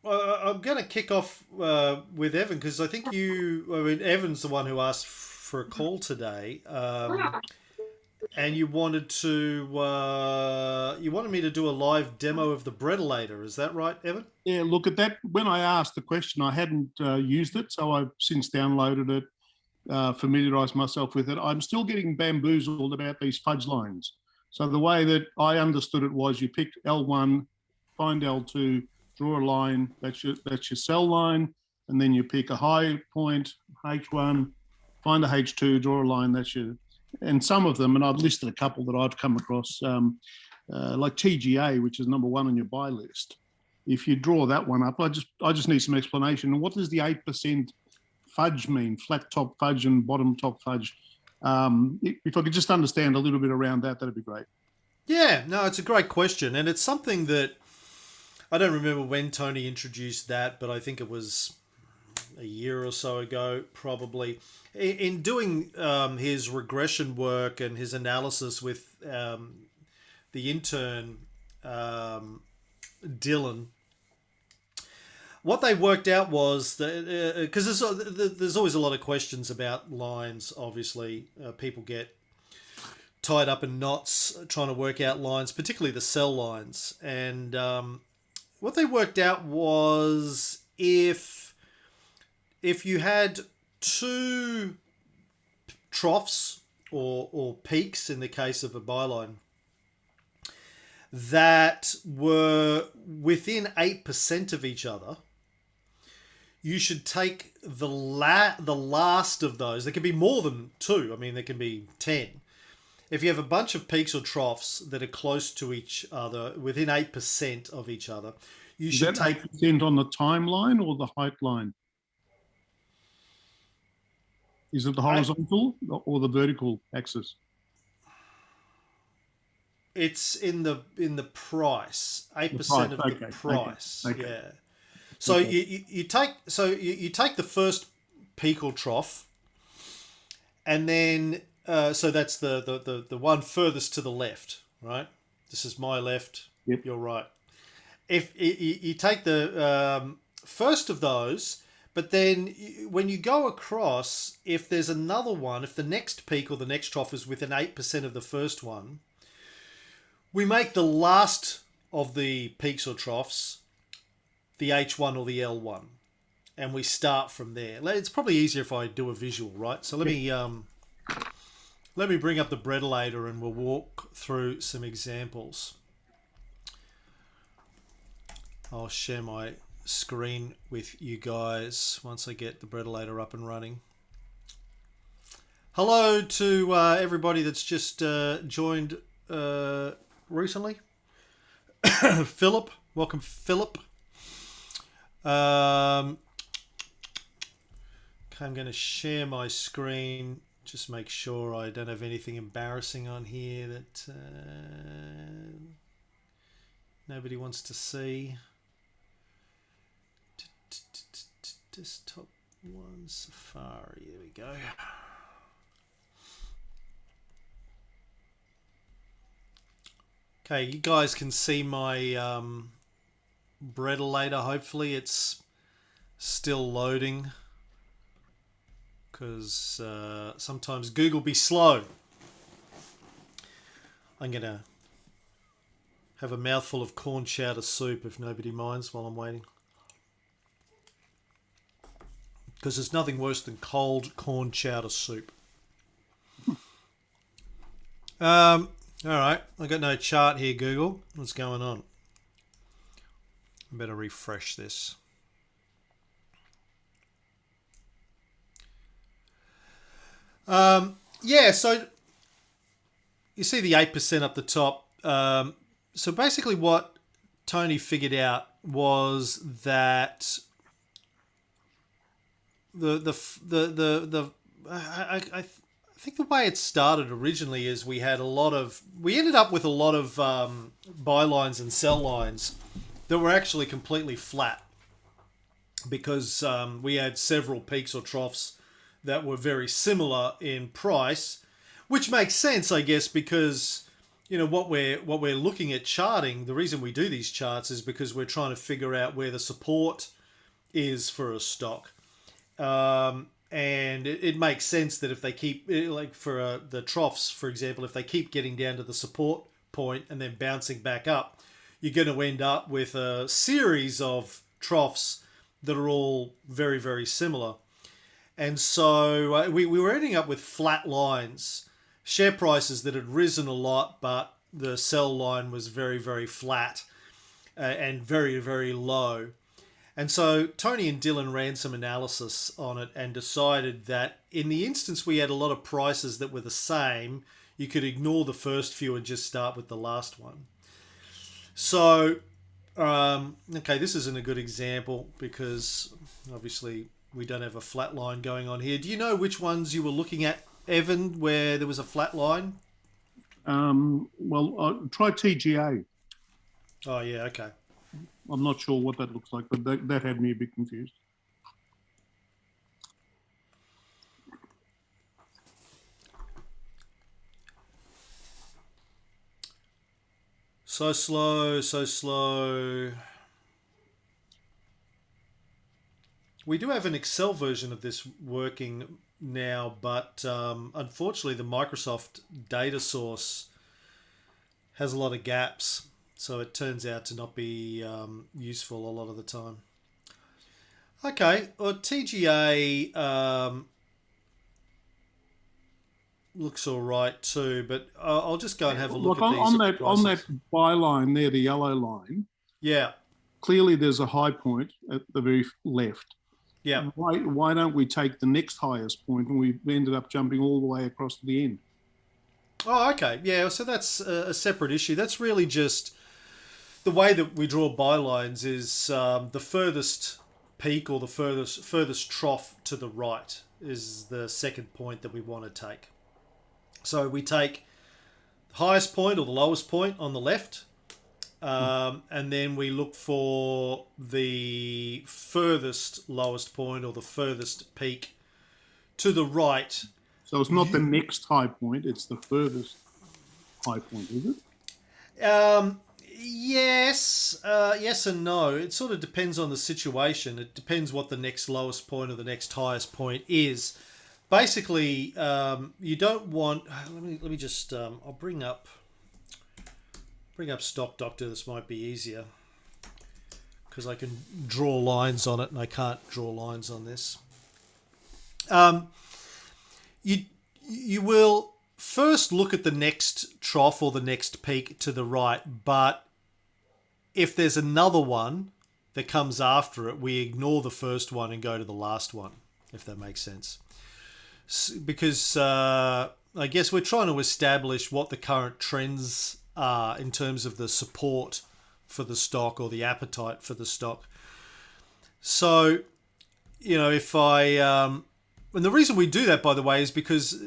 I'm going to kick off with Evan because I think Evan's the one who asked for a call today, and you wanted me to do a live demo of the Bredelator. Is that right, Evan? Yeah, look at that. When I asked the question, I hadn't used it, so I've since downloaded it, familiarised myself with it. I'm still getting bamboozled about these fudge lines. So the way that I understood it was you pick L1, find L2, draw a line. That's your cell line, and then you pick a high point H1, find a H2, draw a line. That's your. And some of them, and I've listed a couple that I've come across, like TGA, which is number one on your buy list. If you draw that one up, I just need some explanation. And what does the 8% fudge mean? Flat top fudge and bottom top fudge. If I could just understand a little bit around that, that'd be great. Yeah, no, it's a great question, and it's something that I don't remember when Tony introduced that, but I think it was a year or so ago, probably. In doing his regression work and his analysis with the intern Dylan, what they worked out was that because there's always a lot of questions about lines. Obviously, people get tied up in knots trying to work out lines, particularly the cell lines. And what they worked out was if you had two troughs or peaks in the case of a byline that were within 8% of each other, you should take the last of those. There can be more than two. I mean, there can be 10. If you have a bunch of peaks or troughs that are close to each other, within 8% of each other, you should take 8% on the timeline or the height line? Is it the horizontal or the vertical axis? It's in the price. 8% of the price. Okay. Yeah. So okay. you take the first peak or trough, and then so that's the one furthest to the left, right? This is my left. Yep. You're right. If you take the first of those, but then when you go across, if there's another one, if the next peak or the next trough is within 8% of the first one, we make the last of the peaks or troughs the H1 or the L1, and we start from there. It's probably easier if I do a visual, right? So let me bring up the Bredelator and we'll walk through some examples. I'll share my screen with you guys once I get the Bredelator up and running. Hello to everybody that's just joined recently. Philip, welcome, Philip. I'm going to share my screen. Just make sure I don't have anything embarrassing on here that nobody wants to see. Desktop 1 Safari. There we go. Okay, you guys can see my Bredelator. Hopefully it's still loading, because sometimes Google be slow. I'm going to have a mouthful of corn chowder soup if nobody minds while I'm waiting, because there's nothing worse than cold corn chowder soup. All right, I got no chart here, Google. What's going on? I better refresh this. Yeah, so you see the 8% up the top. So basically what Tony figured out was that I think the way it started originally is we ended up with a lot of bylines and cell lines that were actually completely flat, because we had several peaks or troughs that were very similar in price, which makes sense, I guess, because what we're looking at charting. The reason we do these charts is because we're trying to figure out where the support is for a stock. And it makes sense that if they keep, like for the troughs, for example, if they keep getting down to the support point and then bouncing back up, you're going to end up with a series of troughs that are all very, very similar. And so we were ending up with flat lines, share prices that had risen a lot, but the sell line was very, very flat and very, very low. And so Tony and Dylan ran some analysis on it and decided that in the instance we had a lot of prices that were the same, you could ignore the first few and just start with the last one. So, okay, this isn't a good example because obviously we don't have a flat line going on here. Do you know which ones you were looking at, Evan, where there was a flat line? Well, try TGA. Oh, yeah, okay. I'm not sure what that looks like, but that had me a bit confused. So slow, so slow. We do have an Excel version of this working now, but unfortunately the Microsoft data source has a lot of gaps. So it turns out to not be useful a lot of the time. Okay, well, TGA looks all right too, but I'll just go and have a look at these on prices. that buy line there, the yellow line. Yeah. Clearly, there's a high point at the very left. Yeah. Why don't we take the next highest point, and we've ended up jumping all the way across to the end? Oh, okay. Yeah, so that's a separate issue. That's really just the way that we draw bylines is the furthest peak or the furthest trough to the right is the second point that we want to take. So we take the highest point or the lowest point on the left, and then we look for the furthest lowest point or the furthest peak to the right. So it's not the next high point, it's the furthest high point, is it? Yes, yes and no. It sort of depends on the situation. It depends what the next lowest point or the next highest point is. Basically, you don't want. Let me just. I'll bring up Stock Doctor. This might be easier because I can draw lines on it, and I can't draw lines on this. You will first look at the next trough or the next peak to the right, but if there's another one that comes after it, we ignore the first one and go to the last one, if that makes sense. Because I guess we're trying to establish what the current trends are in terms of the support for the stock or the appetite for the stock. So, if I... and the reason we do that, by the way, is because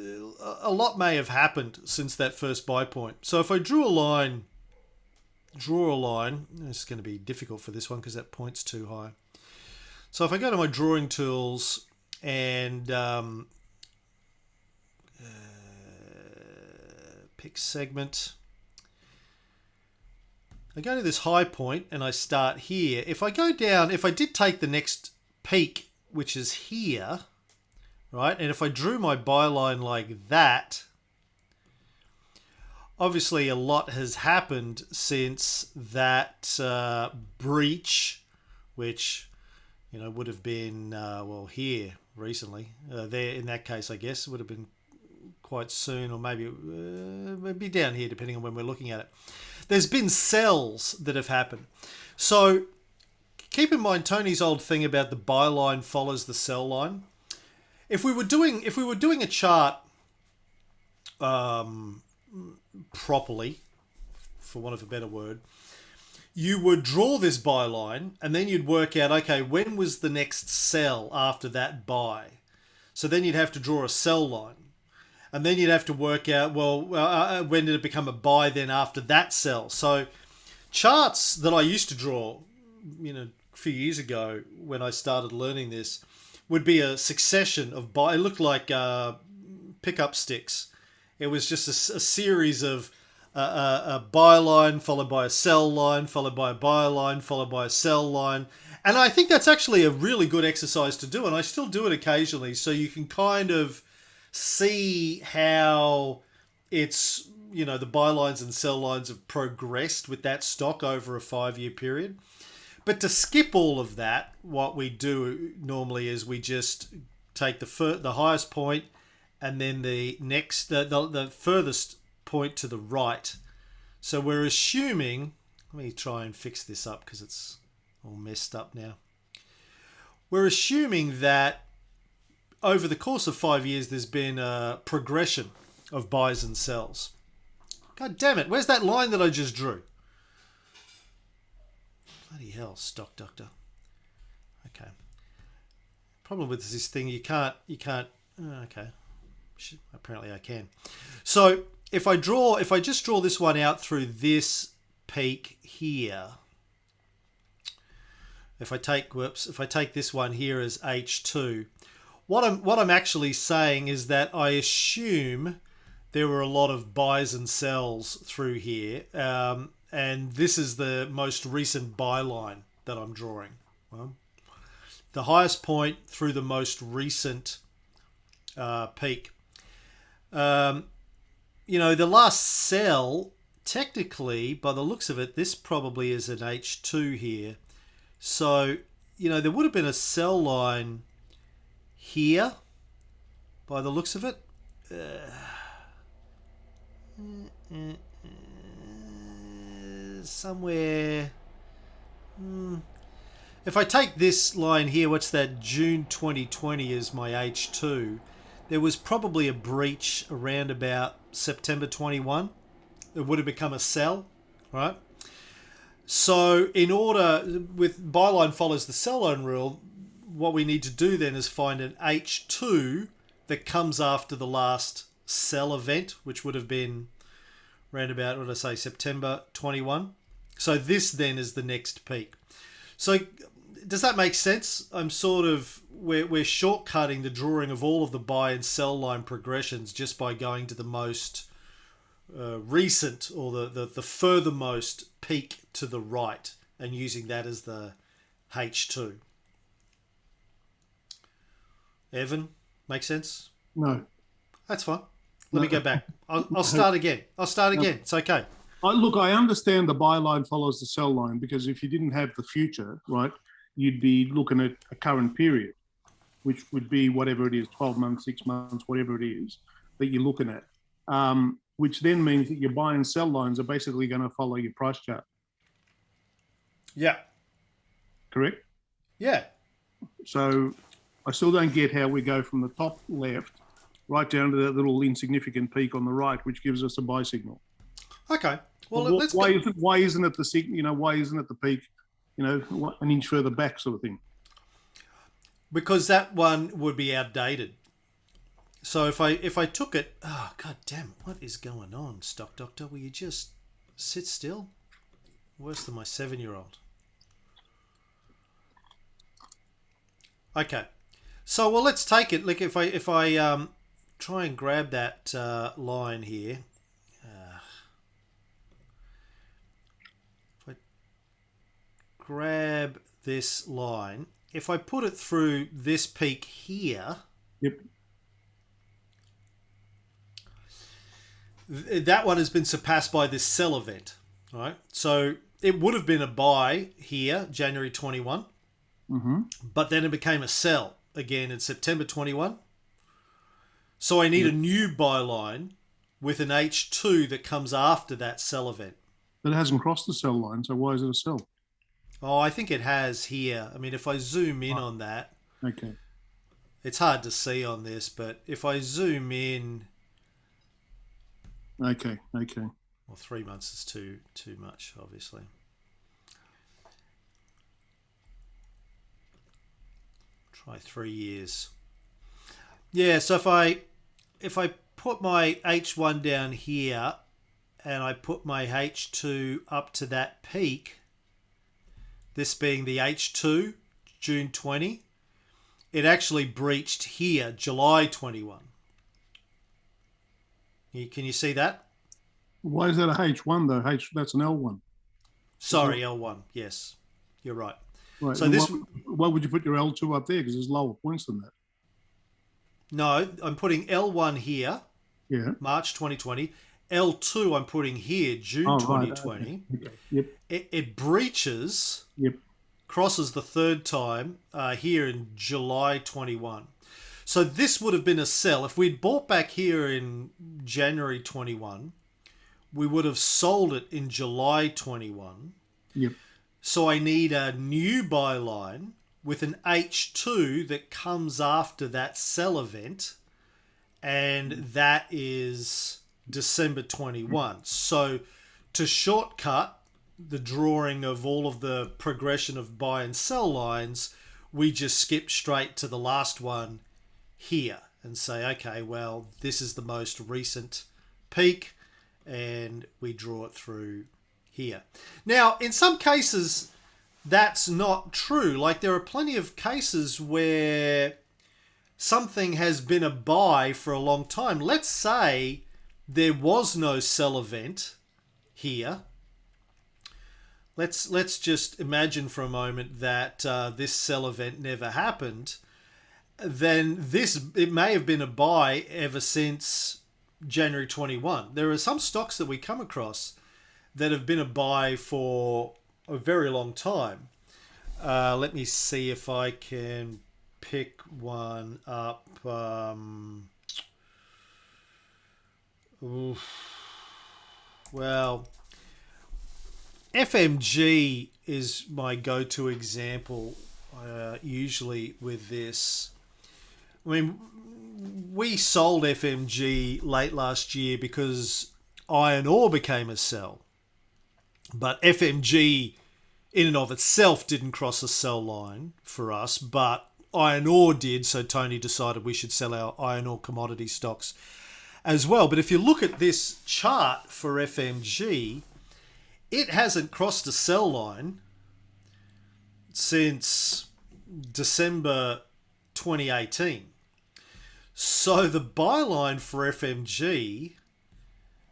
a lot may have happened since that first buy point. So if I draw a line, it's going to be difficult for this one because that point's too high. So if I go to my drawing tools and pick segment, I go to this high point and I start here. If I go down, if I did take the next peak, which is here, right, and if I drew my byline like that, obviously a lot has happened since that breach, which would have been here recently. There in that case, I guess it would have been quite soon, or maybe down here, depending on when we're looking at it. There's been sells that have happened. So keep in mind Tony's old thing about the buy line follows the sell line. If we were doing a chart properly, for want of a better word, you would draw this buy line and then you'd work out, okay, when was the next sell after that buy? So then you'd have to draw a sell line. And then you'd have to work out, when did it become a buy then after that sell? So charts that I used to draw, a few years ago when I started learning this, would be a succession of It looked like pickup sticks. It was just a series of a buy line, followed by a sell line, followed by a buy line, followed by a sell line. And I think that's actually a really good exercise to do, and I still do it occasionally, so you can kind of see how it's, the buy lines and sell lines have progressed with that stock over a 5-year period. But to skip all of that, what we do normally is we just take the highest point and then the next the furthest point to the right. So we're assuming, let me try and fix this up because it's all messed up now. We're assuming that over the course of 5 years there's been a progression of buys and sells. God damn it, where's that line that I just drew? Bloody hell, stock doctor. Okay. Problem with this thing, you can't. Okay. Apparently I can. So if I just draw this one out through this peak here, if I take this one here as H2, what I'm actually saying is that I assume there were a lot of buys and sells through here, and this is the most recent buy line that I'm drawing. Well, the highest point through the most recent peak. The last sell, technically, by the looks of it, this probably is an H2 here. So, there would have been a sell line here, by the looks of it. Somewhere. If I take this line here, what's that? June 2020 is my H2. There was probably a breach around about September 21. It would have become a sell, right? So in order, with buy line follows the sell line rule, what we need to do then is find an H2 that comes after the last sell event, which would have been around about, what did I say, September 21. So this then is the next peak. So does that make sense? We're shortcutting the drawing of all of the buy and sell line progressions just by going to the most recent, or the furthermost peak to the right, and using that as the H2. Evan, make sense? No. That's fine. Let me go back. I'll start again. It's okay. Look, I understand the buy line follows the sell line, because if you didn't have the future, right, you'd be looking at a current period, which would be whatever it is, 12 months, 6 months, whatever it is that you're looking at, which then means that your buy and sell lines are basically going to follow your price chart. Yeah. Correct? Yeah. So I still don't get how we go from the top left right down to that little insignificant peak on the right, which gives us a buy signal. Okay. Well, why isn't it the peak, an inch further back, sort of thing? Because that one would be outdated. So if I took it, oh god damn, what is going on, stock doctor? Will you just sit still? Worse than my 7-year-old. Okay. So let's take it. Like if I try and grab that line here. If I grab this line, if I put it through this peak here, yep, that one has been surpassed by this sell event, right? So it would have been a buy here, January 21, but then it became a sell again in September 21. So I need a new buy line with an H2 that comes after that sell event. But it hasn't crossed the sell line, so why is it a sell? Oh, I think it has here. I mean, if I zoom in on that, okay, it's hard to see on this, but if I zoom in, okay. Well, 3 months is too much, obviously. Try 3 years. Yeah, so if I put my H1 down here and I put my H2 up to that peak, this being the H2, June 20, it actually breached here, July 21. Can you see that? Why is that a H1 though? That's an L1. Sorry, L1. Yes, you're right. Right. So And this, why would you put your L2 up there? Because there's lower points than that. no, I'm putting L1 here, Yeah. March 2020. L2 I'm putting here, June Oh, right. 2020. Okay. Yep. It breaches, Yep. crosses the third time here in July 21. So this would have been a sell. If we'd bought back here in January 21, we would have sold it in July 21. Yep. So I need a new buy line with an H2 that comes after that sell event, and that is December 21. So to shortcut the drawing of all of the progression of buy and sell lines, we just skip straight to the last one here and say, okay, well, this is the most recent peak, and we draw it through here. Now, in some cases, that's not true. Like, there are plenty of cases where something has been a buy for a long time. Let's say there was no sell event here. Let's just imagine for a moment that this sell event never happened. Then it may have been a buy ever since January 21. There are some stocks that we come across that have been a buy for a very long time. Let me see if I can pick one up. Well, FMG is my go-to example usually with this. I mean, we sold FMG late last year because iron ore became a sell. But FMG in and of itself didn't cross a sell line for us, but iron ore did, so Tony decided we should sell our iron ore commodity stocks as well. But if you look at this chart for FMG, it hasn't crossed a sell line since December 2018. So the buy line for FMG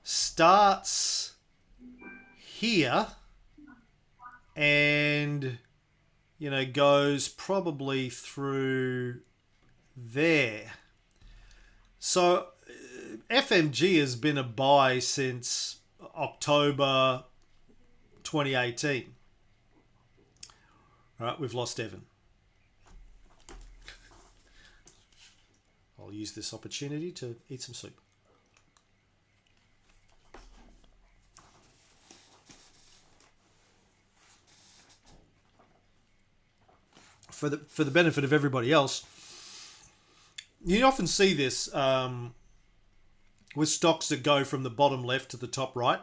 starts here and, goes probably through there. So FMG has been a buy since October 2018. All right, we've lost Evan. I'll use this opportunity to eat some soup. For the benefit of everybody else, you often see this with stocks that go from the bottom left to the top right.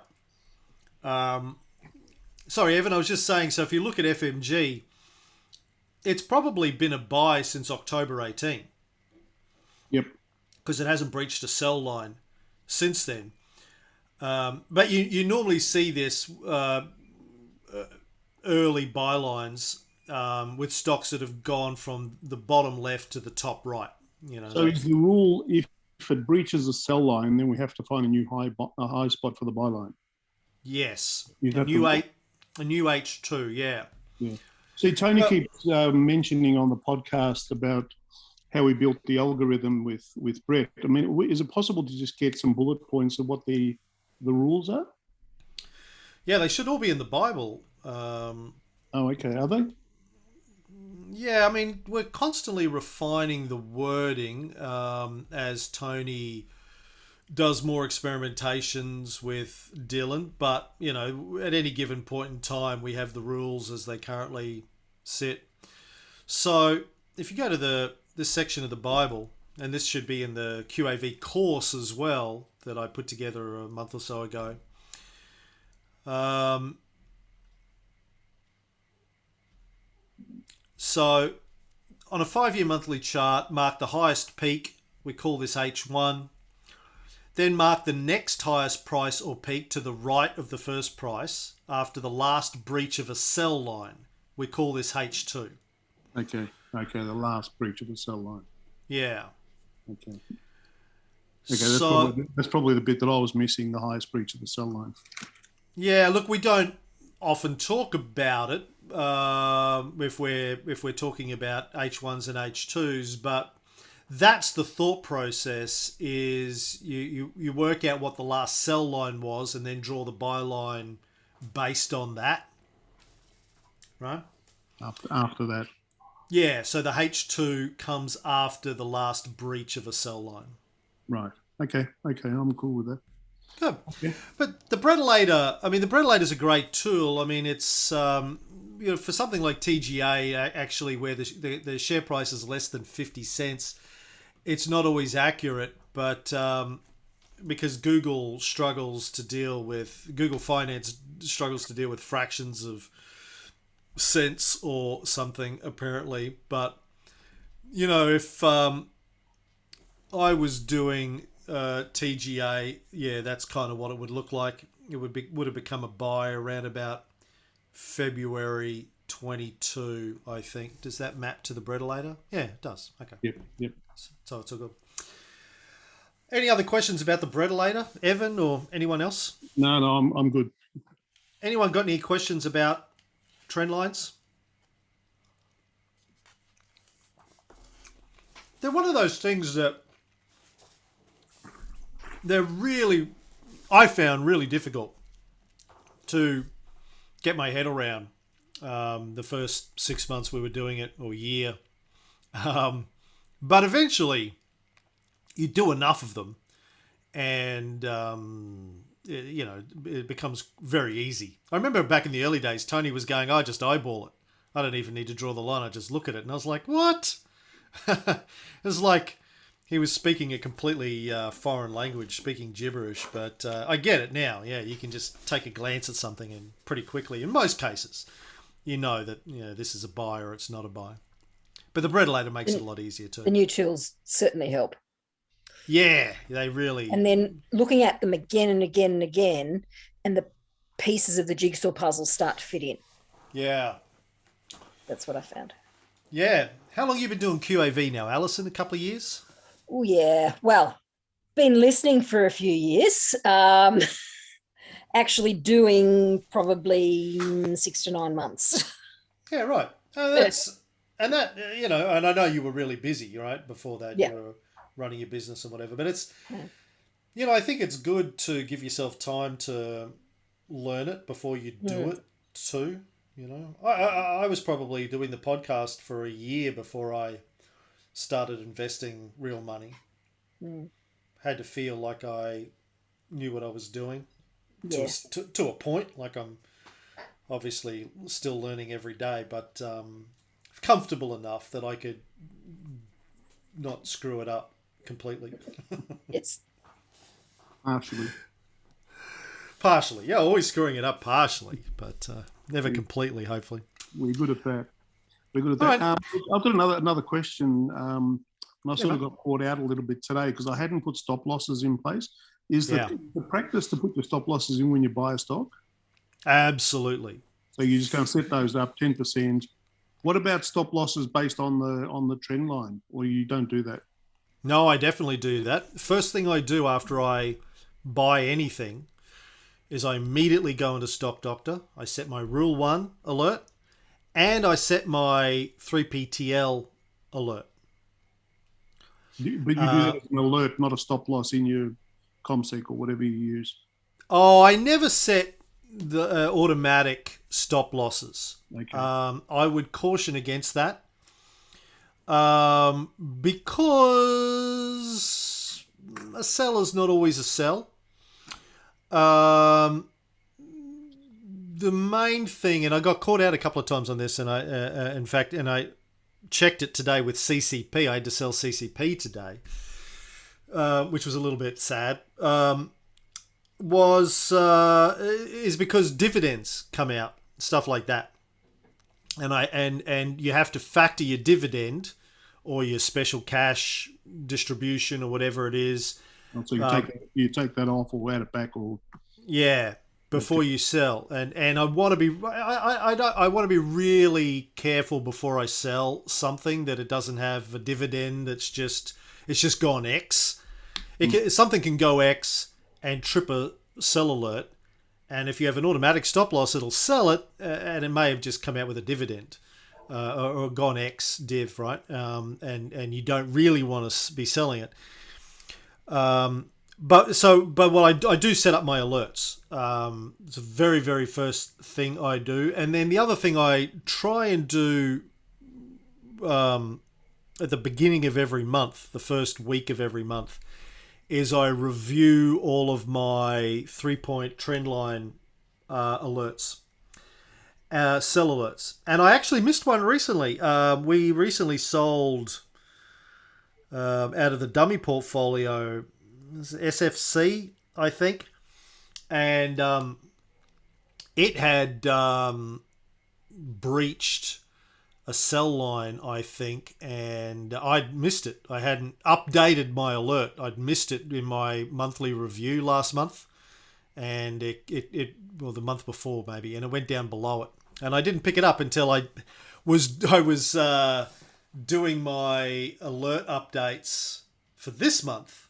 Sorry, Evan, I was just saying, so if you look at FMG, it's probably been a buy since October 18. Yep. Because it hasn't breached a sell line since then. But you normally see this early buy lines with stocks that have gone from the bottom left to the top right. So is the rule, if it breaches a sell line, then we have to find a new high spot for the buy line? Yes. A new H2, yeah. Yeah. See, Tony keeps mentioning on the podcast about how we built the algorithm with Brett. I mean, is it possible to just get some bullet points of what the rules are? Yeah, they should all be in the Bible. Oh, okay. Are they? Yeah, I mean, we're constantly refining the wording as Tony does more experimentations with Dylan. But, at any given point in time, we have the rules as they currently sit. So if you go to this section of the Bible, and this should be in the QAV course as well that I put together a month or so ago. So on a 5-year monthly chart, mark the highest peak. We call this H1. Then mark the next highest price or peak to the right of the first price after the last breach of a sell line. We call this H2. Okay, the last breach of the sell line. Yeah. Okay. Okay, that's probably the bit that I was missing, the highest breach of the cell line. Yeah, look, we don't often talk about it if we're talking about H1s and H2s, but that's the thought process. Is you work out what the last cell line was and then draw the buy line based on that, right? After that. Yeah, so the H2 comes after the last breach of a cell line. Right. Okay, I'm cool with that. Good. Okay. But the Bredelator, I mean, the Bredelator is a great tool. I mean, it's for something like TGA, actually, where the share price is less than 50 cents, it's not always accurate. But because Google Finance struggles to deal with fractions of cents or something, apparently. But if I was doing TGA, yeah, that's kind of what it would look like. It would have become a buy around about February 22, I think. Does that map to the Bredelator? Yeah, it does. Okay. Yep. So it's all good. Any other questions about the Bredelator, Evan, or anyone else? No, I'm good. Anyone got any questions about trend lines? They're one of those things that I found really difficult to get my head around the first 6 months we were doing it, or year. But eventually you do enough of them and it becomes very easy. I remember back in the early days, Tony was going, I just eyeball it. I don't even need to draw the line. I just look at it. And I was like, what? It was like he was speaking a completely foreign language, speaking gibberish. But I get it now. Yeah, you can just take a glance at something and pretty quickly, in most cases, you know that this is a buy or it's not a buy. But the Bredelator makes it a lot easier too. The new tools certainly help. Yeah, they really. And then looking at them again and again and again, and the pieces of the jigsaw puzzle start to fit in. Yeah. That's what I found. Yeah. How long have you been doing QAV now, Alison? A couple of years? Oh, yeah. Well, been listening for a few years. Actually doing probably 6 to 9 months. Yeah, right. And I know you were really busy, right? Before that, yeah. You were running your business and whatever. But it's, I think it's good to give yourself time to learn it before you do it too. I was probably doing the podcast for a year before I started investing real money. Had to feel like I knew what I was doing to a point. Like I'm obviously still learning every day, but comfortable enough that I could not screw it up completely. Yes. Partially. Yeah, always screwing it up partially, but never completely, hopefully. We're good at that. Right. I've got another question. And I sort of got caught out a little bit today because I hadn't put stop losses in place. Is the practice to put your stop losses in when you buy a stock? Absolutely. So you're just going to set those up 10%. What about stop losses based on the trend line, or you don't do that? No, I definitely do that. First thing I do after I buy anything is I immediately go into Stock Doctor. I set my Rule 1 alert and I set my 3PTL alert. But you do that as an alert, not a stop loss in your ComSec or whatever you use. Oh, I never set the automatic stop losses. Okay. I would caution against that because a sell is not always a sell. The main thing, and I got caught out a couple of times on this, and I checked it today with CCP. I had to sell CCP today, which was a little bit sad. Is because dividends come out, stuff like that, and you have to factor your dividend or your special cash distribution or whatever it is. So you take that off or add it back, or before you sell, and I want to be I want to be really careful before I sell something that it doesn't have a dividend it's just gone X. Something can go X and trip a sell alert, and if you have an automatic stop loss, it'll sell it, and it may have just come out with a dividend. Or gone X div, right? And you don't really want to be selling it. But what I do set up my alerts. It's a very, very first thing I do. And then the other thing I try and do at the beginning of every month, the first week of every month, is I review all of my 3-point trend line alerts. Sell alerts. And I actually missed one recently. We recently sold out of the dummy portfolio, SFC, I think. And it had breached a sell line, I think, and I'd missed it. I hadn't updated my alert. I'd missed it in my monthly review last month. And well, the month before maybe, and it went down below it. And I didn't pick it up until I was doing my alert updates for this month,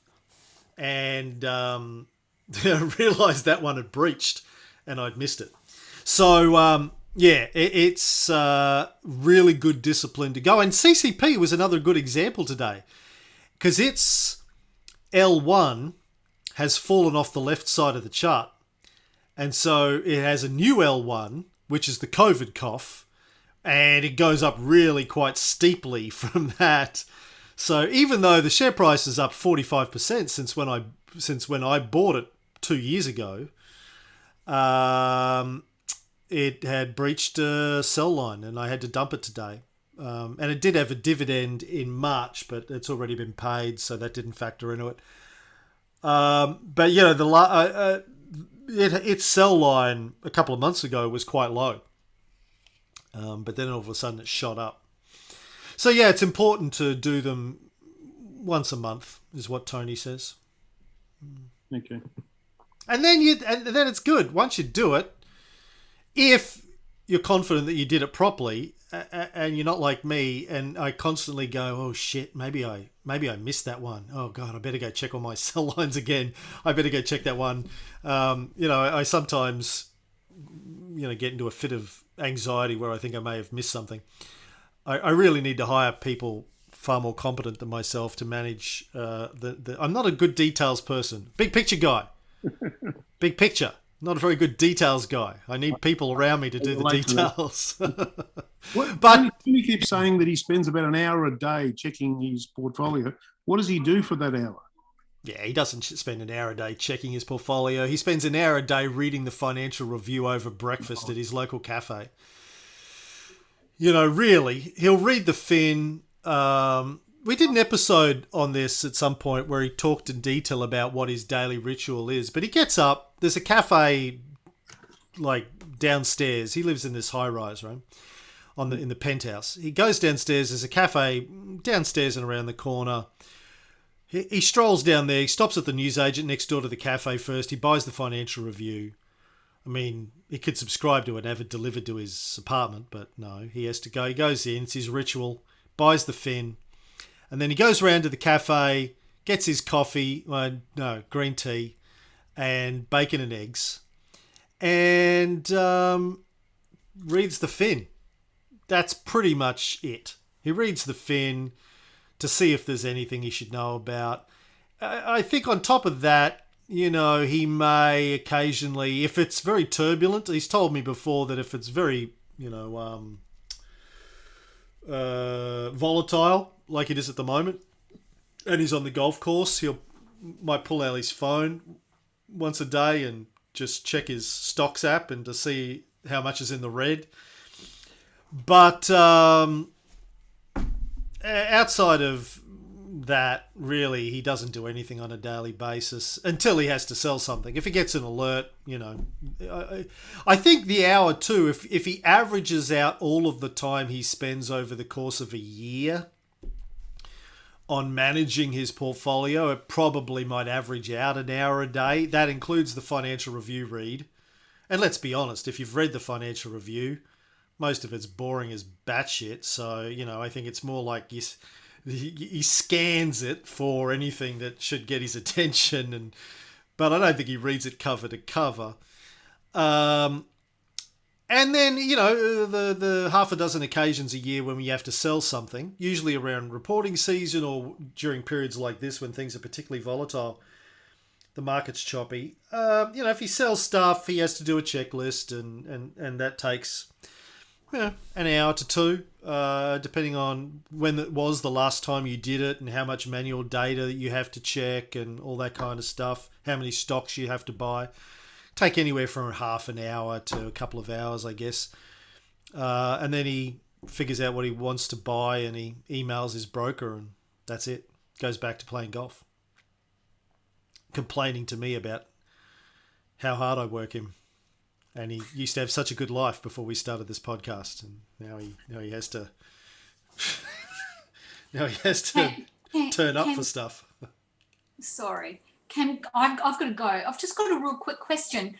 and realised that one had breached, and I'd missed it. So it's really good discipline to go. And CCP was another good example today, because its L1 has fallen off the left side of the chart, and so it has a new L1, which is the COVID cough, and it goes up really quite steeply from that. So even though the share price is up 45% since when I bought it 2 years ago, it had breached a sell line, and I had to dump it today. And it did have a dividend in March, but it's already been paid, so that didn't factor into it. But you know, its sell line a couple of months ago was quite low, but then all of a sudden it shot up. So yeah, it's important to do them once a month, is what Tony says. Okay. And then it's good once you do it, if you're confident that you did it properly, and you're not like me, and I constantly go, oh shit, maybe I missed that one. Oh god, I better go check all my sell lines again. I better go check that one. I sometimes, get into a fit of anxiety where I think I may have missed something. I really need to hire people far more competent than myself to manage I'm not a good details person. Big picture guy. Big picture. Not a very good details guy. I need people around me to do the details. But he keeps saying that he spends about an hour a day checking his portfolio. What does he do for that hour? Yeah, he doesn't spend an hour a day checking his portfolio. He spends an hour a day reading the financial review over breakfast at his local cafe. Really, he'll read the fin. We did an episode on this at some point where he talked in detail about what his daily ritual is. But he gets up. There's a cafe like downstairs. He lives in this high rise, right? In the penthouse. He goes downstairs. There's a cafe downstairs and around the corner. He strolls down there. He stops at the newsagent next door to the cafe first. He buys the financial review. I mean, he could subscribe to it and have it delivered to his apartment, but no, he has to go. He goes in. It's his ritual. Buys the fin. And then he goes around to the cafe, gets his coffee, green tea, and bacon and eggs, and reads the fin. That's pretty much it. He reads the fin to see if there's anything he should know about. I think on top of that, he may occasionally, if it's very turbulent, he's told me before that if it's very, volatile, like it is at the moment, and he's on the golf course, might pull out his phone once a day and just check his stocks app and to see how much is in the red. But outside of that, really, he doesn't do anything on a daily basis until he has to sell something. If he gets an alert, I think the hour too, if he averages out all of the time he spends over the course of a year on managing his portfolio, it probably might average out an hour a day. That includes the financial review read. And let's be honest, if you've read the financial review, most of it's boring as batshit. So, I think it's more like he scans it for anything that should get his attention, but I don't think he reads it cover to cover. And then, the half a dozen occasions a year when we have to sell something, usually around reporting season or during periods like this when things are particularly volatile, the market's choppy. If he sells stuff, he has to do a checklist, and that takes an hour to two, depending on when it was the last time you did it and how much manual data you have to check and all that kind of stuff, how many stocks you have to buy. Take anywhere from half an hour to a couple of hours, I guess. And then he figures out what he wants to buy and he emails his broker, and that's it. Goes back to playing golf. Complaining to me about how hard I work him. And he used to have such a good life before we started this podcast, and now he has to turn up for stuff. Sorry. I've got to go. I've just got a real quick question.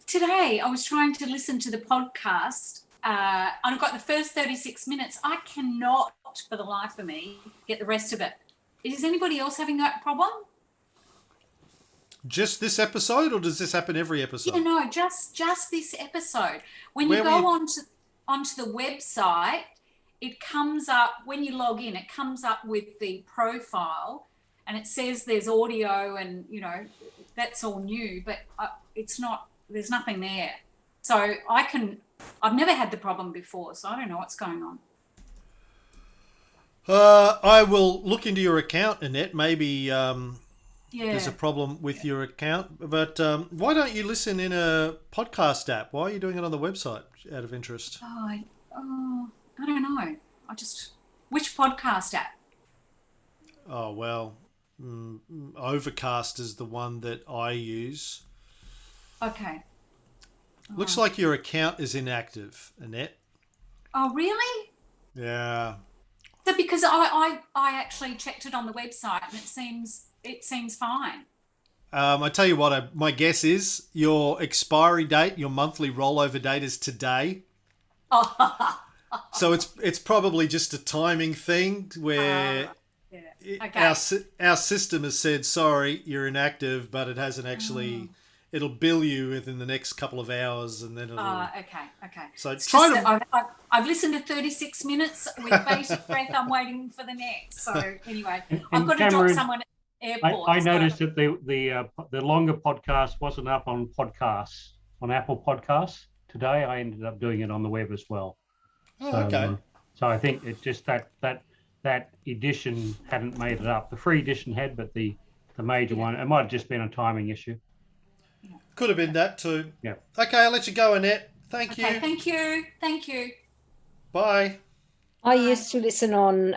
Today, I was trying to listen to the podcast, and I've got the first 36 minutes. I cannot, for the life of me, get the rest of it. Is anybody else having that problem? Just this episode, or does this happen every episode? Yeah, no, just this episode. When you go onto the website, it comes up, when you log in, it comes up with the profile, and it says there's audio and, that's all new, but it's not, there's nothing there. So I've never had the problem before, so I don't know what's going on. I will look into your account, Annette. Maybe there's a problem with your account. But why don't you listen in a podcast app? Why are you doing it on the website, out of interest? I don't know. Which podcast app? Oh, well, Overcast is the one that I use. Okay. Looks like your account is inactive, Annette. Oh, really? Yeah. So because I actually checked it on the website and it seems fine. I tell you what, my guess is your expiry date, your monthly rollover date is today. So it's probably just a timing thing where our system has said, sorry, you're inactive, but it hasn't actually. It'll bill you within the next couple of hours, and then it'll. Okay. So I've listened to 36 minutes with bated breath. I'm waiting for the next. So anyway, I've got to drop someone at the airport. I noticed that the longer podcast wasn't up on podcasts, on Apple Podcasts. Today I ended up doing it on the web as well. Oh, okay. So I think it's just that edition hadn't made it up. The free edition had, but the major one, it might have just been a timing issue. Could have been that too. Yeah. Okay, I'll let you go, Annette. Thank you. Thank you. Bye. I used to listen on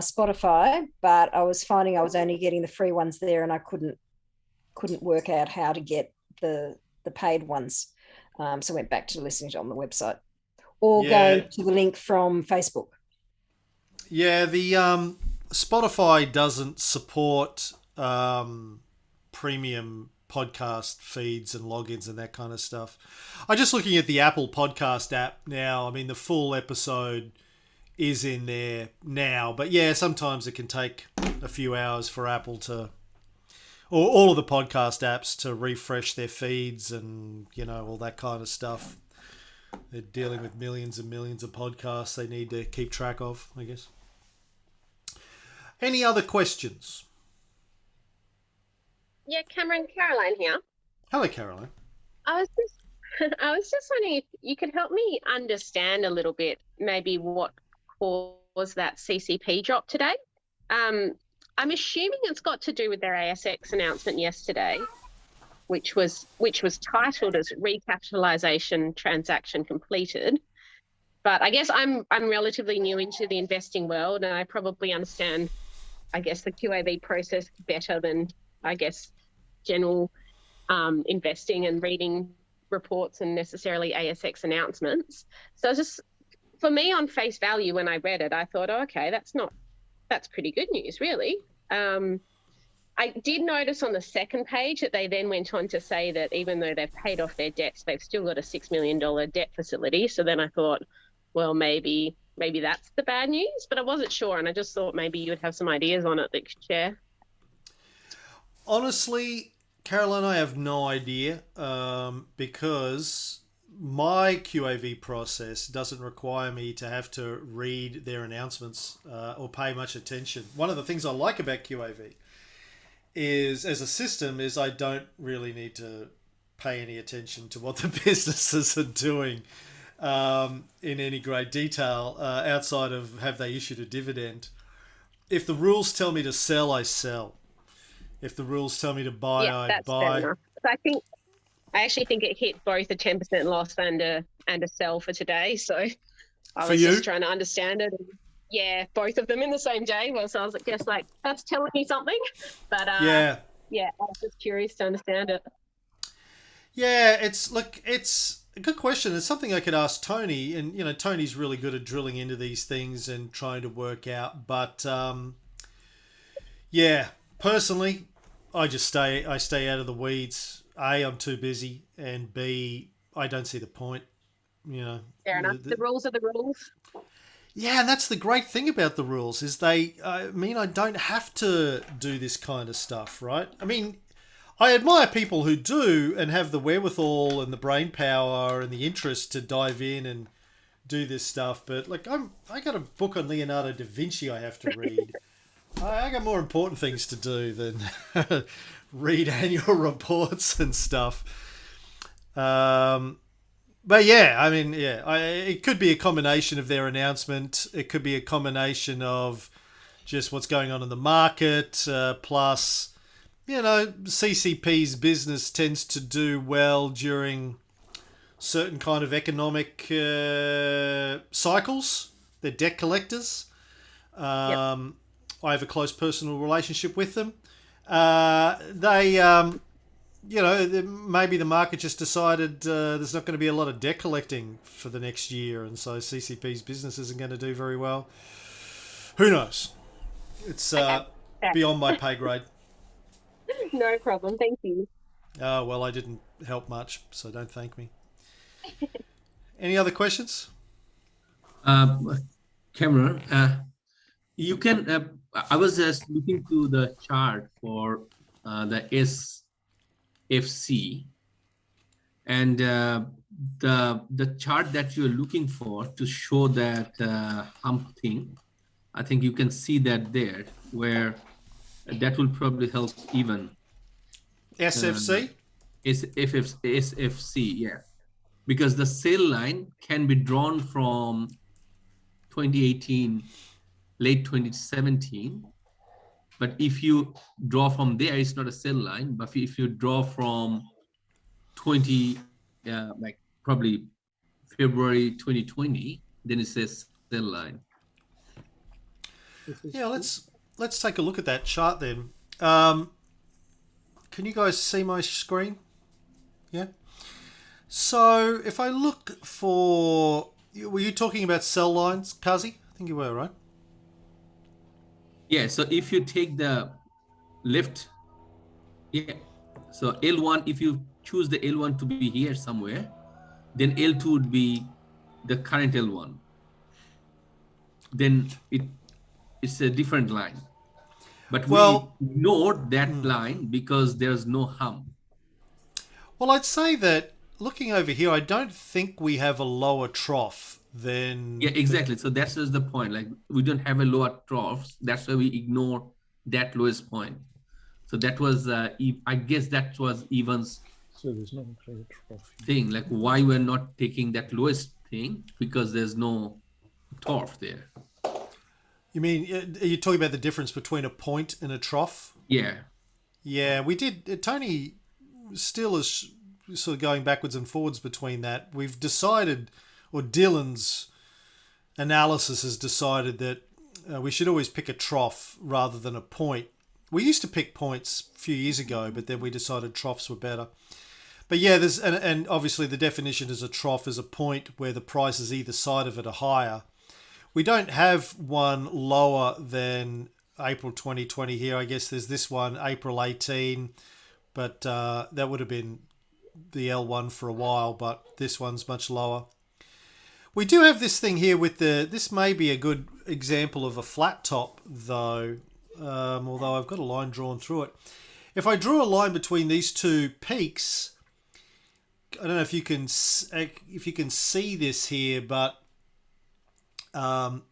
Spotify, but I was finding I was only getting the free ones there, and I couldn't work out how to get the paid ones. So I went back to listening to it on the website, or go to the link from Facebook. Yeah, the Spotify doesn't support premium podcast feeds and logins and that kind of stuff. I'm just looking at the Apple Podcast app now. I mean, the full episode is in there now, but yeah, sometimes it can take a few hours for Apple to, or all of the podcast apps to refresh their feeds and, all that kind of stuff. They're dealing with millions and millions of podcasts they need to keep track of, I guess. Any other questions? Yeah, Caroline here. Hello, Caroline. I was just wondering if you could help me understand a little bit, maybe what caused that CCP drop today. I'm assuming it's got to do with their ASX announcement yesterday, which was titled as recapitalisation transaction completed. But I guess I'm relatively new into the investing world, and I probably understand, the QAV process better than, general investing and reading reports and necessarily ASX announcements. So for me, on face value, when I read it, I thought, okay, that's pretty good news, really. I did notice on the second page that they then went on to say that even though they've paid off their debts, they've still got a $6 million debt facility. So then I thought, well, maybe maybe that's the bad news, but I wasn't sure, and I just thought maybe you would have some ideas on it that you could share. Honestly, Caroline, I have no idea because my QAV process doesn't require me to have to read their announcements or pay much attention. One of the things I like about QAV is, as a system, is I don't really need to pay any attention to what the businesses are doing in any great detail outside of have they issued a dividend. If the rules tell me to sell, I sell. If the rules tell me to buy, I that's buy. fair enough. So I actually think it hit both a 10% loss and a sell for today. So I was just trying to understand it. And yeah, both of them in the same day. Well, so I was guess like that's telling me something. But yeah, I was just curious to understand it. Yeah, it's a good question. It's something I could ask Tony, and Tony's really good at drilling into these things and trying to work out. But yeah, personally, I stay out of the weeds. A, I'm too busy, and B, I don't see the point. Fair enough. The rules are the rules. Yeah, and that's the great thing about the rules is I don't have to do this kind of stuff, right? I mean, I admire people who do and have the wherewithal and the brain power and the interest to dive in and do this stuff. But like, I got a book on Leonardo da Vinci I have to read. I got more important things to do than read annual reports and stuff. But yeah, I mean, it could be a combination of their announcement. It could be a combination of just what's going on in the market, plus, CCP's business tends to do well during certain kind of economic cycles. They're debt collectors. I have a close personal relationship with them. Maybe the market just decided there's not going to be a lot of debt collecting for the next year, and so CCP's business isn't going to do very well. Who knows? It's beyond my pay grade. No problem. Thank you. Oh, well, I didn't help much, so don't thank me. Any other questions? Cameron, you can... I was just looking through the chart for the SFC, and the chart that you're looking for to show that hump thing, I think you can see that there, where that will probably help even. SFC? SFC, yeah. Because the sale line can be drawn from 2018, late 2017. But if you draw from there, it's not a sell line. But if you draw from probably February 2020, then it says sell line. Yeah, let's take a look at that chart then. Can you guys see my screen? Yeah. So if I look for, were you talking about sell lines, Kazi? I think you were, right? Yeah, so if you take the left, so L1, if you choose the L1 to be here somewhere, then L2 would be the current L1. Then it's a different line. But we ignored that line because there's no hump. Well, I'd say that looking over here, I don't think we have a lower trough than... Yeah, exactly. So that's just the point. Like, we don't have a lower trough. That's why we ignore that lowest point. So that was, I guess that was Evan's thing. Like, why we're not taking that lowest thing? Because there's no trough there. You mean, are you talking about the difference between a point and a trough? Yeah. Yeah, we did. Tony still is sort of going backwards and forwards between that. We've decided, or Dylan's analysis has decided that we should always pick a trough rather than a point. We used to pick points a few years ago, but then we decided troughs were better. But yeah, there's and obviously the definition is a trough is a point where the prices either side of it are higher. We don't have one lower than April 2020 here. I guess there's this one, April 18, but that would have been the L1 for a while, but this one's much lower. We do have this thing here with this may be a good example of a flat top though, although I've got a line drawn through it. If I draw a line between these two peaks, I don't know if you can see this here, but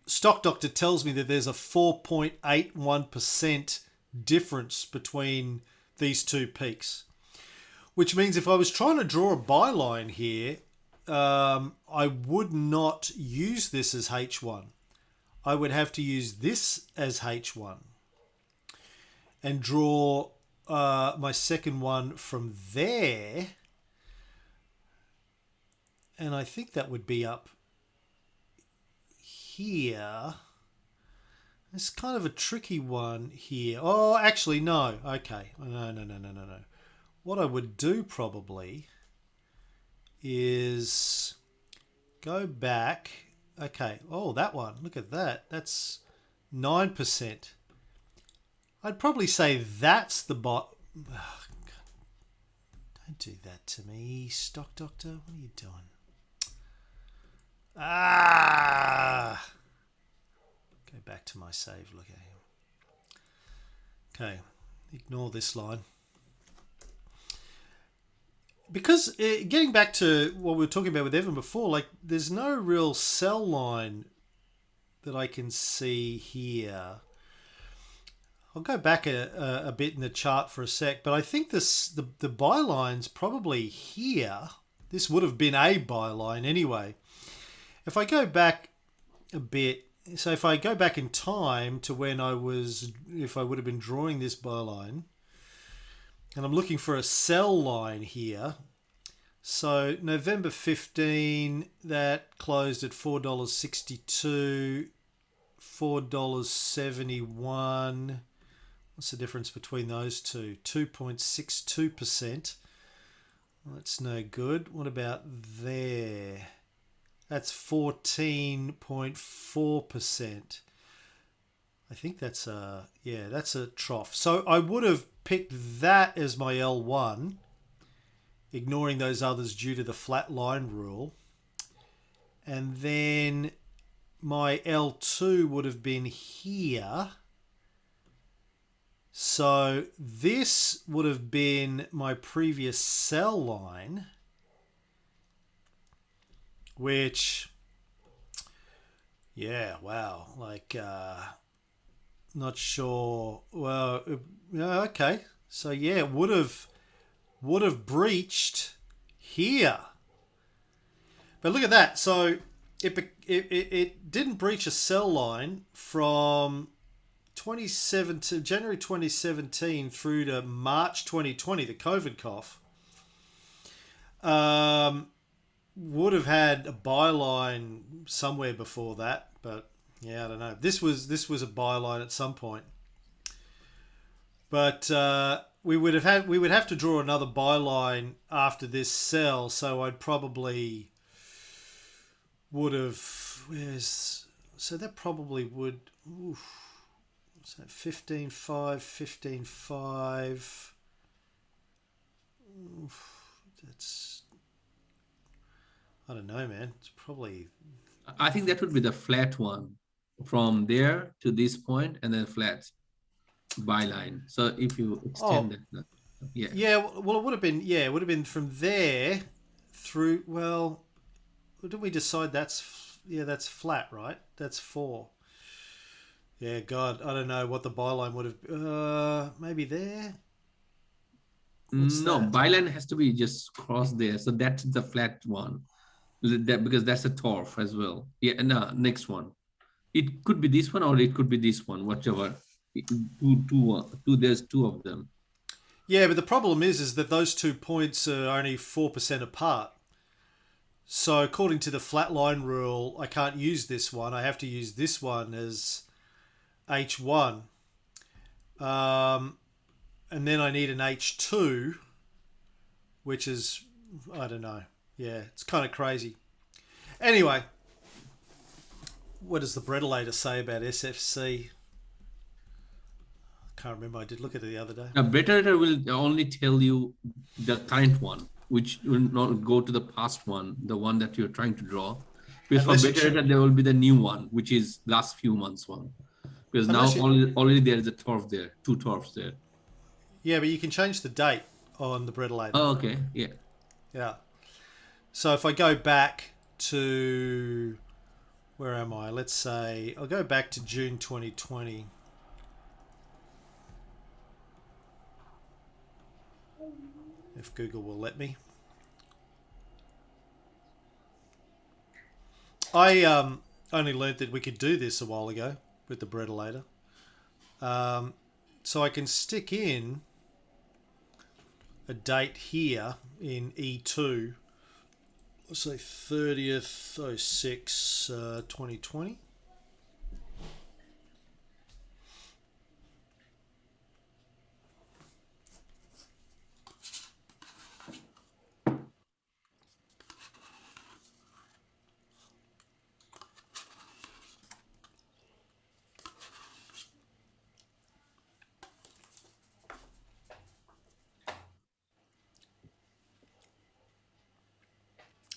Stock Doctor tells me that there's a 4.81% difference between these two peaks, which means if I was trying to draw a byline here, I would not use this as H1. I would have to use this as H1 and draw my second one from there. And I think that would be up here. It's kind of a tricky one here. Oh, actually, no. Okay. No. What I would do probably is go back. Okay. Oh, that one. Look at that. That's 9%. I'd probably say that's the bot. Oh, don't do that to me, Stock Doctor. What are you doing? Go back to my save. Look at him. Okay. Ignore this line. Because getting back to what we were talking about with Evan before, like there's no real sell line that I can see here. I'll go back a bit in the chart for a sec, but I think the byline's probably here. This would have been a byline anyway. If I go back a bit, so if I go back in time to when if I would have been drawing this byline, and I'm looking for a sell line here. So November 15, that closed at $4.62, $4.71. What's the difference between those two? 2.62%. Well, that's no good. What about there? That's 14.4%. I think that's a trough. So I would have picked that as my L1, ignoring those others due to the flat line rule. And then my L2 would have been here. So this would have been my previous sell line, which, yeah, wow, like, not sure. Well, yeah, okay. So yeah, would have breached here. But look at that. So it didn't breach a sell line from January 2017 through to March 2020, the COVID cough. Would have had a byline somewhere before that, but yeah, I don't know. This was a byline at some point, but we would have to draw another byline after this sell. So I'd probably would have. So that probably would. So 15.5, 15.5. That's. I don't know, man. It's probably. I think that would be the flat one from there to this point, and then flat byline. So if you extend that, yeah. Yeah. Well, it would have been. Yeah, it would have been from there through. Well, did we decide that's flat, right? That's 4. Yeah, God, I don't know what the byline would have. Maybe there. No, byline has to be just cross there. So that's the flat one. Because that's a torf as well. Yeah, no, next one. It could be this one or it could be this one, whichever. There's 2 of them. Yeah, but the problem is that those 2 points are only 4% apart. So according to the flat line rule, I can't use this one. I have to use this one as H1. And then I need an H2, which is, I don't know. Yeah, it's kind of crazy. Anyway, what does the Bredelator say about SFC? I can't remember. I did look at it the other day. A Bredelator will only tell you the current one, which will not go to the past one, the one that you're trying to draw. Because Unless for you better, there will be the new one, which is last few months one. Because now Unless you- already there is a turf there, 2 turfs there. Yeah, but you can change the date on the Bretelator. Oh, okay, yeah. Yeah. So if I go back to, where am I? Let's say I'll go back to June 2020. If Google will let me. I only learned that we could do this a while ago with the Bretelator. So I can stick in a date here in E2. Let's say 30th 06 2020.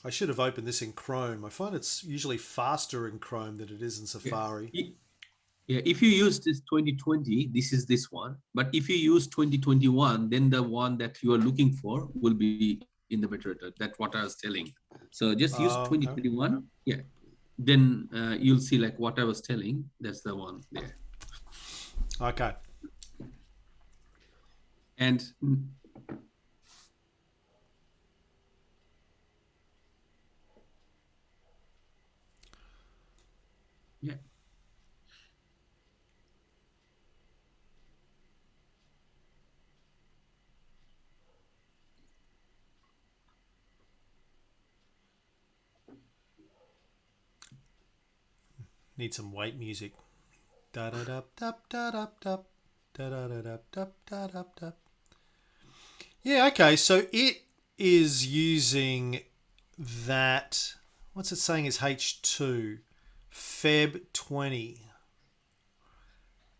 I should have opened this in Chrome. I find it's usually faster in Chrome than it is in Safari. Yeah, if you use this 2020, this is this one. But if you use 2021, then the one that you are looking for will be in the metadata. That's what I was telling. So just use 2021. Okay. Yeah. Then you'll see like what I was telling. That's the one there. Okay. And yeah. Need some white music. Da da da da da da da da da da da da da da. Yeah, okay, so it is using that. What's it saying is H2? Feb 20.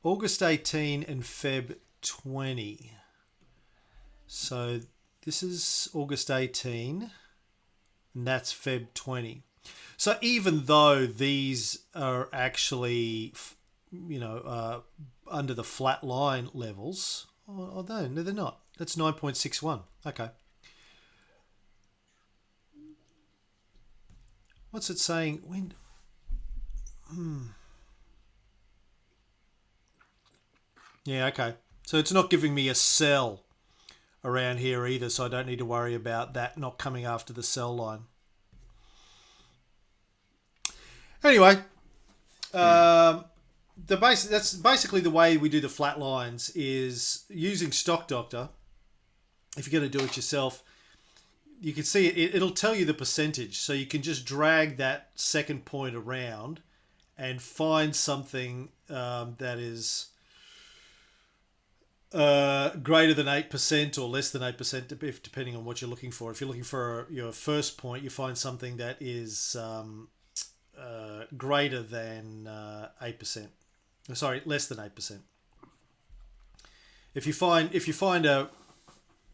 August 18 and Feb 20. So this is August 18 and that's Feb 20. So even though these are actually, under the flat line levels, no, they're not. That's 9.61. Okay. What's it saying? When? Yeah, okay. So it's not giving me a cell around here either, so I don't need to worry about that not coming after the cell line. Anyway, that's basically the way we do the flat lines is using Stock Doctor. If you're going to do it yourself, you can see it'll tell you the percentage. So you can just drag that second point around and find something that is greater than 8% or less than 8%, depending on what you're looking for. If you're looking for your first point, you find something that is greater than 8%. Sorry, less than 8%. If you find a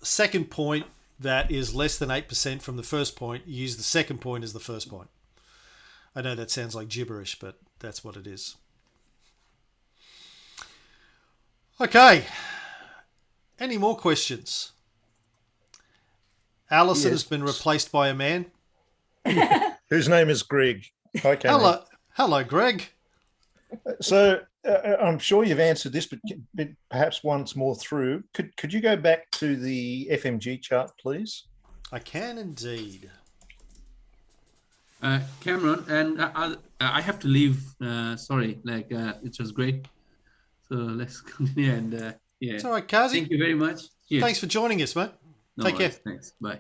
second point that is less than 8% from the first point, you use the second point as the first point. I know that sounds like gibberish, but that's what it is. Okay. Any more questions? Alison has been replaced by a man. Whose name is Greg. Okay. Hello, Greg. So I'm sure you've answered this, but perhaps once more through. Could you go back to the FMG chart, please? I can indeed. Cameron, and I have to leave. Sorry, it was great. So let's continue. And yeah, it's all right, Kazi. Thank you very much. Cheers. Thanks for joining us, mate. Take care. Thanks. Bye.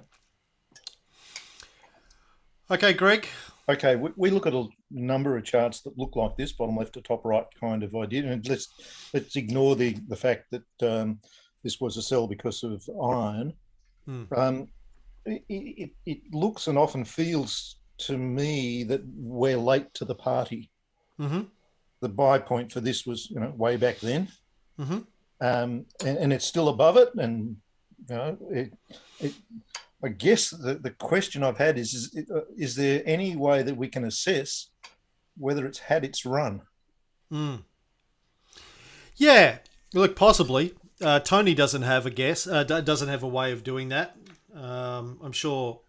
Okay, Greg. Okay, we look at a number of charts that look like this, bottom left to top right kind of idea. And let's ignore the fact that this was a sell because of iron. It looks and often feels to me that we're late to the party. Mm-hmm. The buy point for this was, way back then. Mm-hmm. And it's still above it. And, I guess the question I've had is there any way that we can assess whether it's had its run? Yeah, look, possibly. Tony doesn't have a guess, doesn't have a way of doing that. I'm sure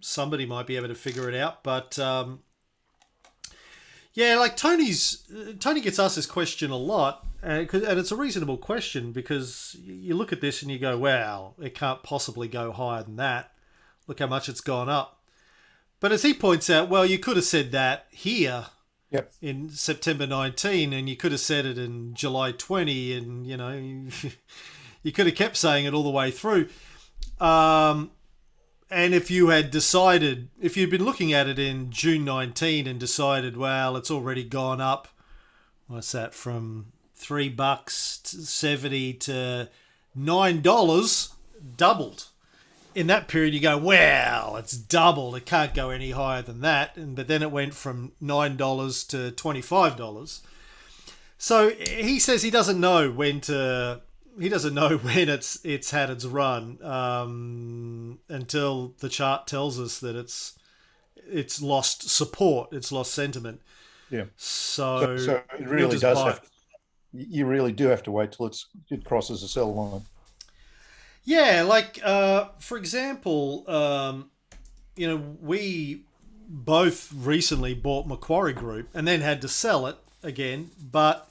somebody might be able to figure it out, but yeah, like Tony gets asked this question a lot, and it's a reasonable question because you look at this and you go, "Wow, it can't possibly go higher than that. Look how much it's gone up." But as he points out, well, you could have said that here in September 19, and you could have said it in July 20, and you could have kept saying it all the way through. And if you had decided, if you'd been looking at it in June 19 and decided, well, it's already gone up, what's that, from $3.70 to $9, doubled. In that period, you go, well, it's doubled. It can't go any higher than that. But then it went from $9 to $25. So he says he doesn't know when it's had its run until the chart tells us that it's lost support, it's lost sentiment. Yeah. So it really does you really do have to wait till it crosses a sell line. Yeah, like for example, we both recently bought Macquarie Group and then had to sell it again, but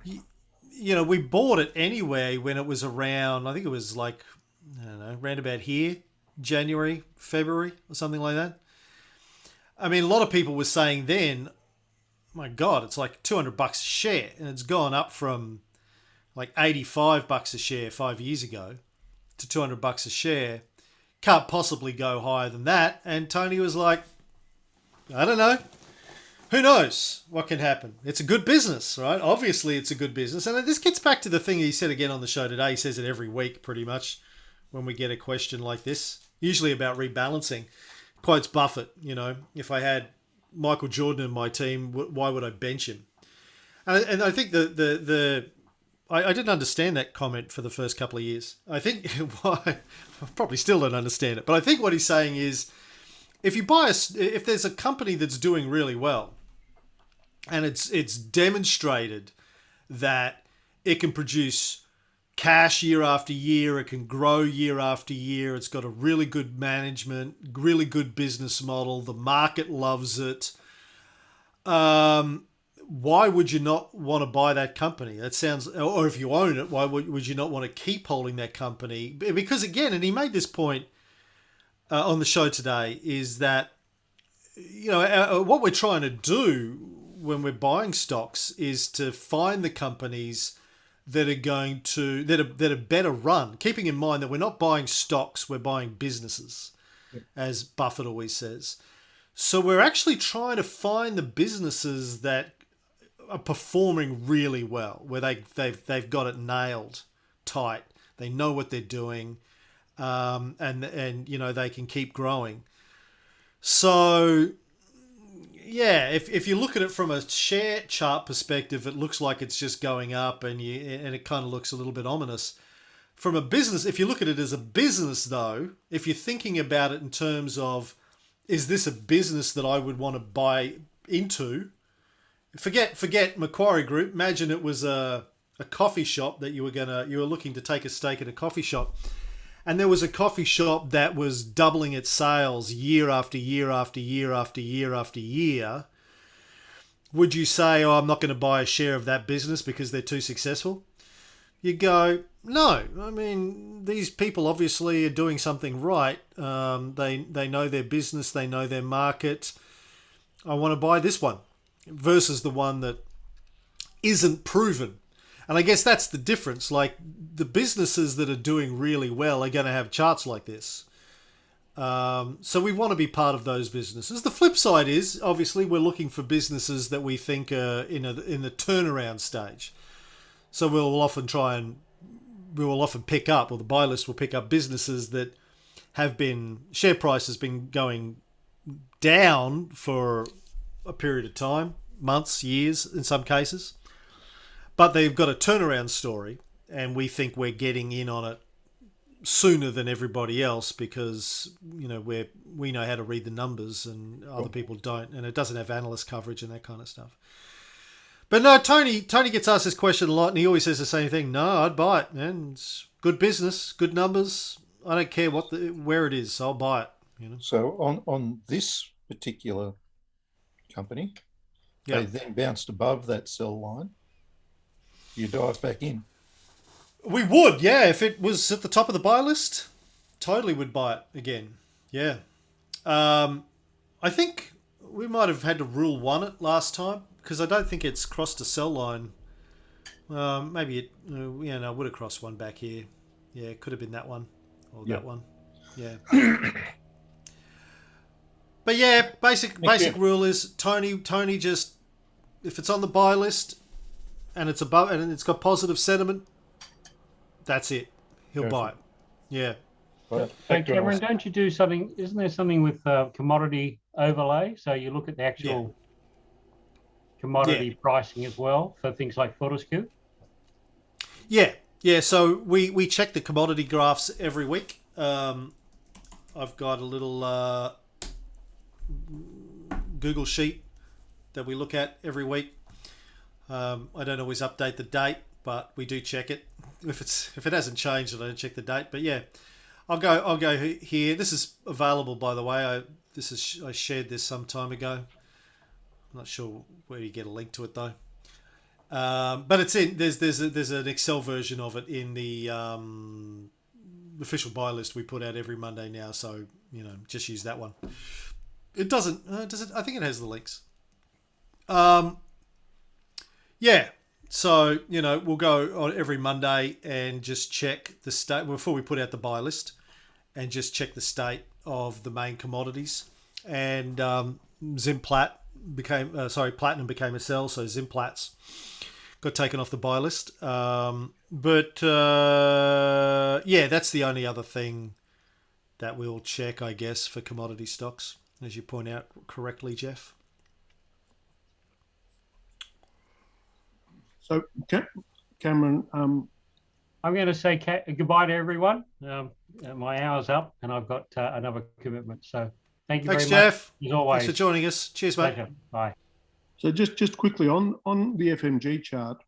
we bought it anyway when it was around, I think it was like, I don't know, around about here, January, February, or something like that. I mean, a lot of people were saying then, my God, it's like $200 a share, and it's gone up from like $85 a share 5 years ago to $200 a share. Can't possibly go higher than that. And Tony was like, I don't know. Who knows what can happen? It's a good business, right? Obviously, it's a good business. And this gets back to the thing he said again on the show today. He says it every week, pretty much, when we get a question like this, usually about rebalancing. Quotes Buffett, if I had Michael Jordan in my team, why would I bench him? And I think I didn't understand that comment for the first couple of years. I think I probably still don't understand it. But I think what he's saying is, if there's a company that's doing really well, and it's demonstrated that it can produce cash year after year, it can grow year after year, it's got a really good management, really good business model, the market loves it. Why would you not want to buy that company? That sounds, or if you own it, why would you not want to keep holding that company? Because again, and he made this point on the show today, is that what we're trying to do when we're buying stocks is to find the companies that are going to that are better run. Keeping in mind that we're not buying stocks, we're buying businesses, as Buffett always says. So we're actually trying to find the businesses that are performing really well, where they've got it nailed tight. They know what they're doing, and they can keep growing. So yeah, if you look at it from a share chart perspective, it looks like it's just going up, and it kind of looks a little bit ominous. From a business, if you look at it as a business, though, if you're thinking about it in terms of, is this a business that I would want to buy into? Forget Macquarie Group. Imagine it was a coffee shop that you were looking to take a stake at a coffee shop, and there was a coffee shop that was doubling its sales year after year after year after year after year. Would you say, "Oh, I'm not going to buy a share of that business because they're too successful"? You go, no. I mean, these people obviously are doing something right. They know their business, they know their market. I want to buy this one versus the one that isn't proven. And I guess that's the difference. Like, the businesses that are doing really well are going to have charts like this. So we want to be part of those businesses. The flip side is, obviously, we're looking for businesses that we think are in the turnaround stage. So we will often pick up, or the buy list will pick up businesses that share price has been going down for a period of time, months, years in some cases. But they've got a turnaround story, and we think we're getting in on it sooner than everybody else because we know how to read the numbers and other people don't, and it doesn't have analyst coverage and that kind of stuff. But no, Tony gets asked this question a lot, and he always says the same thing. No, I'd buy it, man. It's good business, good numbers. I don't care where it is. I'll buy it. So on this particular company, they then bounced above that sell line. You dive back in. We would, yeah. If it was at the top of the buy list, totally would buy it again. Yeah. I think we might have had to rule 1 it last time because I don't think it's crossed a sell line. Maybe it, I would have crossed one back here. Yeah, it could have been that one or that one. Yeah. But yeah, basic rule is Tony just, if it's on the buy list and it's above and it's got positive sentiment, that's it. He'll buy it. Yeah. Right. So Cameron, don't you do something? Isn't there something with commodity overlay? So you look at the actual commodity pricing as well for things like Fortescue. Yeah. So we check the commodity graphs every week. I've got a little Google sheet that we look at every week. I don't always update the date, but we do check it. If it hasn't changed, I don't check the date. But yeah, I'll go here. This is available, by the way. I shared this some time ago. I'm not sure where you get a link to it though. But it's in there's an Excel version of it in the official buy list we put out every Monday now. So just use that one. It doesn't does it? I think it has the links. Yeah. So, we'll go on every Monday and just check the state before we put out the buy list and just check the state of the main commodities. And Zimplat Platinum became a sell, so Zimplats got taken off the buy list. But that's the only other thing that we'll check, I guess, for commodity stocks, as you point out correctly, Jeff. So, Cameron, I'm going to say goodbye to everyone. My hour's up, and I've got another commitment. So, thank you very much. Thanks, Jeff. As always. Thanks for joining us. Cheers, mate. Pleasure. Bye. So, just quickly on the FMG chart,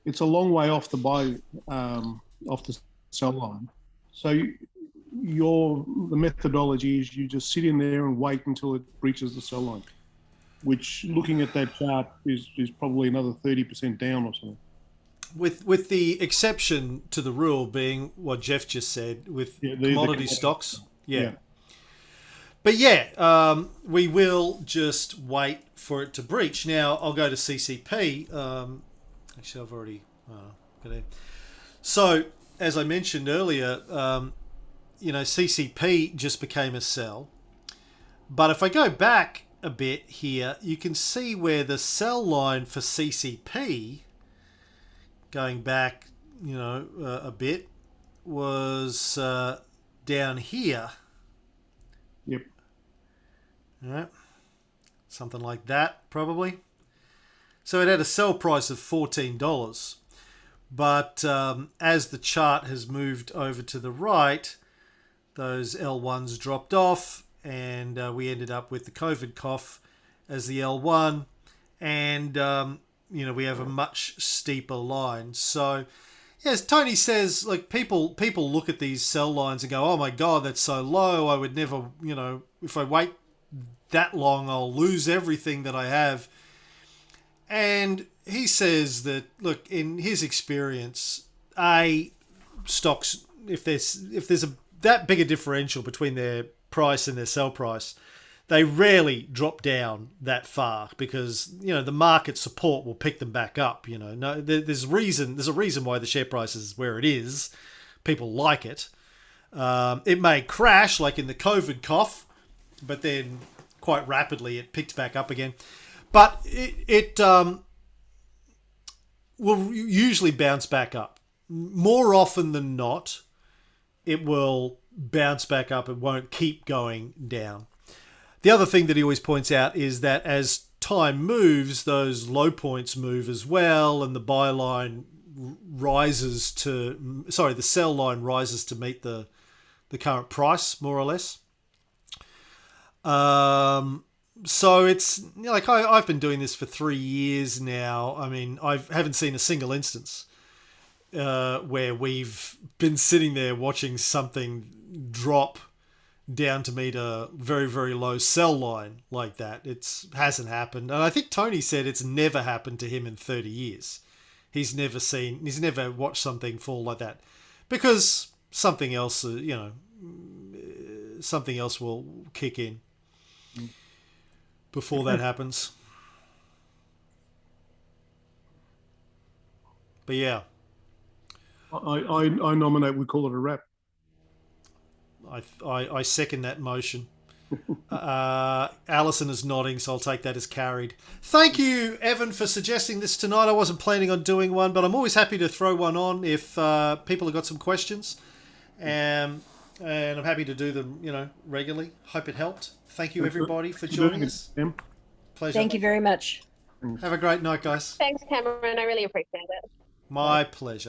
it's a long way off the buy, off the sell line. So, the methodology is you just sit in there and wait until it reaches the sell line, which, looking at that chart, is probably another 30% down or something. With the exception to the rule being what Jeff just said with commodity stocks. Yeah. But we will just wait for it to breach. Now, I'll go to CCP. Actually, I've already got it. So, as I mentioned earlier, CCP just became a sell. But if I go back a bit here, you can see where the sell line for CCP, going back, a bit, was down here. Yep. All right. Something like that, probably. So it had a sell price of $14. But as the chart has moved over to the right, those L1s dropped off, and we ended up with the COVID cough as the L1, and we have a much steeper line. So, as Tony says, like people look at these sell lines and go, "Oh my God, that's so low! I would never, if I wait that long, I'll lose everything that I have." And he says that, look, in his experience, stocks, if there's that big a differential between their price and their sell price, they rarely drop down that far because the market support will pick them back up. No, there's a reason why the share price is where it is. People like it. It may crash like in the COVID cough, but then quite rapidly it picked back up again. But it will usually bounce back up. More often than not, it will bounce back up. It won't keep going down. The other thing that he always points out is that as time moves, those low points move as well, and the buy line rises to, sorry, the sell line rises to meet the current price, more or less. So it's like I've been doing this for 3 years now. I mean, I haven't seen a single instance where we've been sitting there watching something drop down to meet a very, very low sell line like that. It hasn't happened. And I think Tony said it's never happened to him in 30 years. He's never watched something fall like that, because something else, something else will kick in before that happens. But yeah, I nominate we call it a wrap. I second that motion. Alison is nodding, so I'll take that as carried. Thank you, Evan, for suggesting this tonight. I wasn't planning on doing one, but I'm always happy to throw one on if people have got some questions. And I'm happy to do them, regularly. Hope it helped. Thank you, everybody, for joining us. Pleasure. Thank you very much. Have a great night, guys. Thanks, Cameron. I really appreciate it. My pleasure.